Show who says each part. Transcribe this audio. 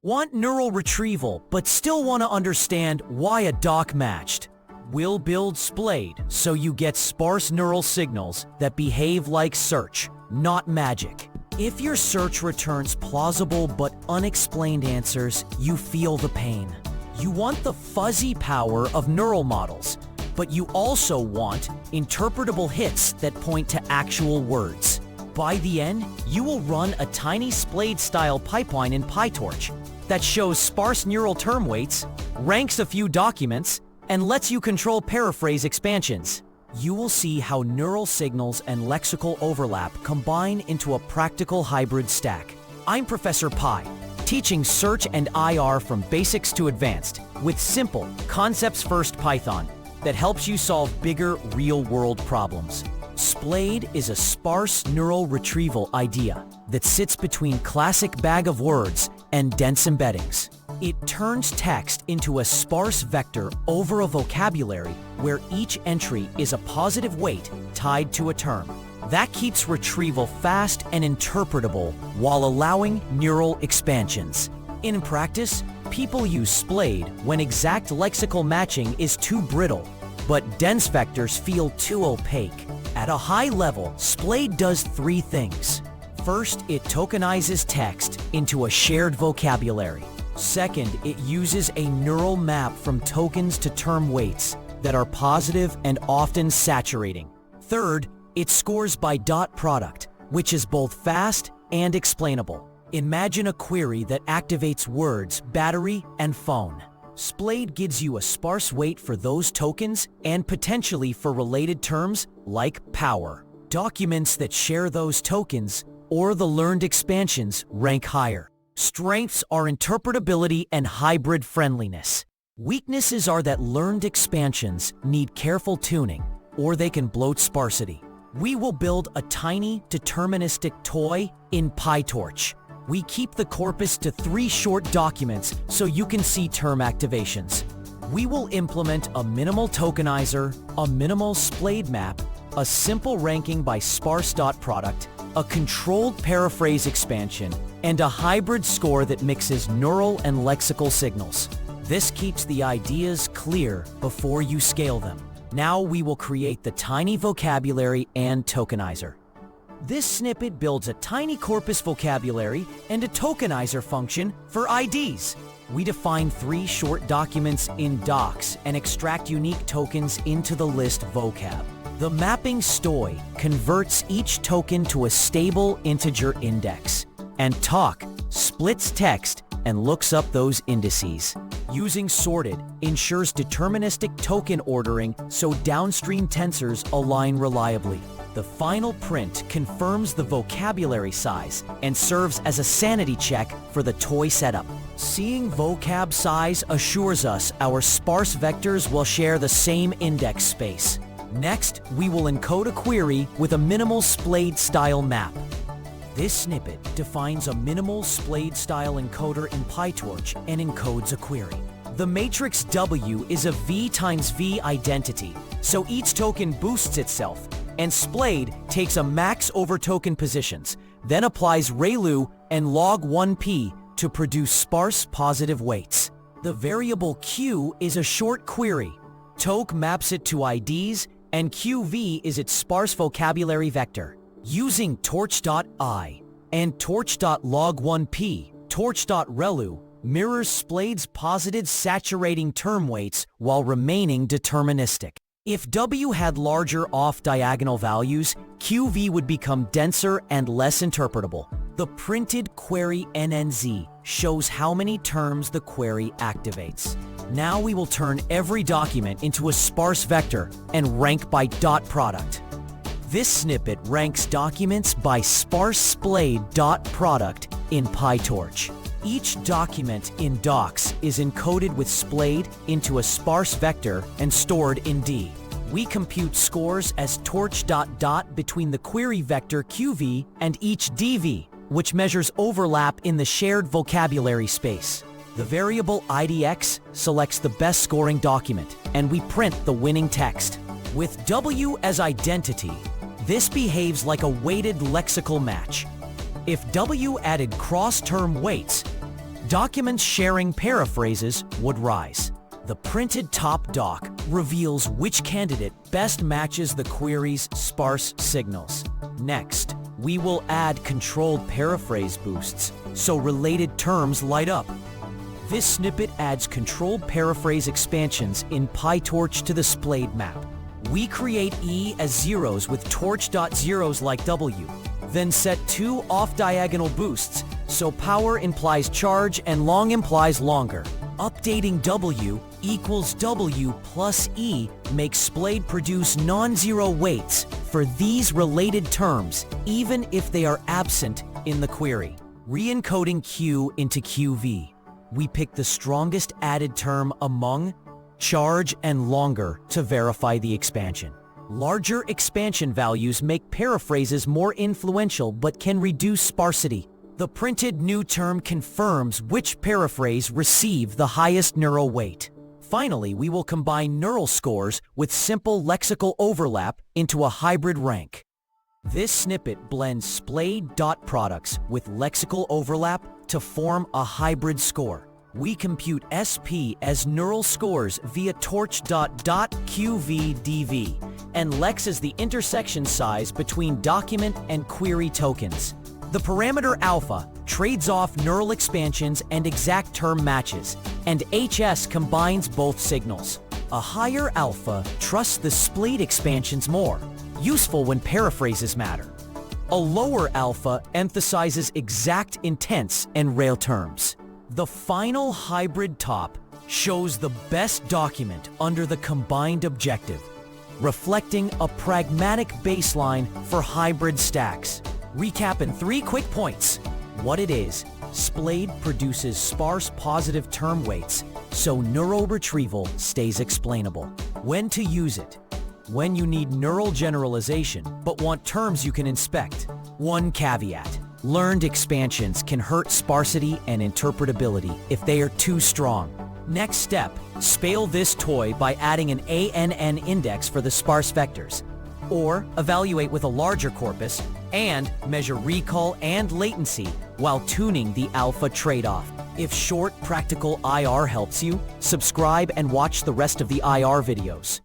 Speaker 1: Want neural retrieval, but still want to understand why a doc matched? We'll build SPLADE so you get sparse neural signals that behave like search, not magic. If your search returns plausible but unexplained answers, you feel the pain. You want the fuzzy power of neural models, but you also want interpretable hits that point to actual words. By the end, you will run a tiny SPLADE-style pipeline in PyTorch that shows sparse neural term weights, ranks a few documents, and lets you control paraphrase expansions. You will see how neural signals and lexical overlap combine into a practical hybrid stack. I'm Professor Pi, teaching search and IR from basics to advanced, with simple, concepts-first Python that helps you solve bigger, real-world problems. SPLADE is a sparse neural retrieval idea that sits between classic bag of words and dense embeddings. It turns text into a sparse vector over a vocabulary where each entry is a positive weight tied to a term. That keeps retrieval fast and interpretable while allowing neural expansions. In practice, people use SPLADE when exact lexical matching is too brittle, but dense vectors feel too opaque. At a high level, SPLADE does three things. First, it tokenizes text into a shared vocabulary. Second, it uses a neural map from tokens to term weights that are positive and often saturating. Third, it scores by dot product, which is both fast and explainable. Imagine a query that activates words, battery, and phone. SPLADE gives you a sparse weight for those tokens and potentially for related terms like power. Documents that share those tokens or the learned expansions rank higher. Strengths are interpretability and hybrid friendliness. Weaknesses are that learned expansions need careful tuning or they can bloat sparsity. We will build a tiny deterministic toy in PyTorch. We keep the corpus to 3 short documents so you can see term activations. We will implement a minimal tokenizer, a minimal SPLADE map, a simple ranking by sparse dot product, a controlled paraphrase expansion, and a hybrid score that mixes neural and lexical signals. This keeps the ideas clear before you scale them. Now we will create the tiny vocabulary and tokenizer. This snippet builds a tiny corpus vocabulary and a tokenizer function for IDs. We define 3 short documents in docs and extract unique tokens into the list vocab. The mapping stoy converts each token to a stable integer index, and talk splits text and looks up those indices. Using sorted ensures deterministic token ordering so downstream tensors align reliably. The final print confirms the vocabulary size and serves as a sanity check for the toy setup. Seeing vocab size assures us our sparse vectors will share the same index space. Next, we will encode a query with a minimal SPLADE-style map. This snippet defines a minimal SPLADE-style encoder in PyTorch and encodes a query. The matrix W is a V times V identity, so each token boosts itself, and SPLADE takes a max over token positions, then applies ReLU and log1p to produce sparse positive weights. The variable Q is a short query. Tok maps it to IDs, and QV is its sparse vocabulary vector. Using torch.I and torch.log1p, torch.ReLU mirrors SPLADE's posited saturating term weights while remaining deterministic. If W had larger off-diagonal values, QV would become denser and less interpretable. The printed query NNZ shows how many terms the query activates. Now we will turn every document into a sparse vector and rank by dot product. This snippet ranks documents by sparse SPLADE dot product in PyTorch. Each document in docs is encoded with SPLADE into a sparse vector and stored in D. We compute scores as torch.dot between the query vector QV and each DV, which measures overlap in the shared vocabulary space. The variable IDX selects the best scoring document, and we print the winning text. With W as identity, this behaves like a weighted lexical match. If W added cross-term weights, documents sharing paraphrases would rise. The printed top doc reveals which candidate best matches the query's sparse signals. Next, we will add controlled paraphrase boosts so related terms light up. This snippet adds controlled paraphrase expansions in PyTorch to the SPLADE map. We create E as zeros with torch.zeros like W, then set two off-diagonal boosts so power implies charge and long implies longer. Updating W equals W plus E makes SPLADE produce non-zero weights for these related terms, even if they are absent in the query. Re-encoding Q into QV. We pick the strongest added term among, charge, and longer to verify the expansion. Larger expansion values make paraphrases more influential but can reduce sparsity. The printed new term confirms which paraphrase received the highest neural weight. Finally, we will combine neural scores with simple lexical overlap into a hybrid rank. This snippet blends SPLADE dot products with lexical overlap to form a hybrid score. We compute SP as neural scores via torch.qvdv and lex as the intersection size between document and query tokens. The parameter alpha trades off neural expansions and exact term matches, and HS combines both signals. A higher alpha trusts the SPLADE expansions more, useful when paraphrases matter. A lower alpha emphasizes exact intents and rail terms. The final hybrid top shows the best document under the combined objective, reflecting a pragmatic baseline for hybrid stacks. Recap in 3 quick points. What it is: SPLADE produces sparse positive term weights, so neural retrieval stays explainable. When to use it: when you need neural generalization but want terms you can inspect. One caveat: learned expansions can hurt sparsity and interpretability if they are too strong. Next step: scale this toy by adding an ANN index for the sparse vectors, or evaluate with a larger corpus and measure recall and latency while tuning the alpha trade-off. If short, practical IR helps you, subscribe and watch the rest of the IR videos.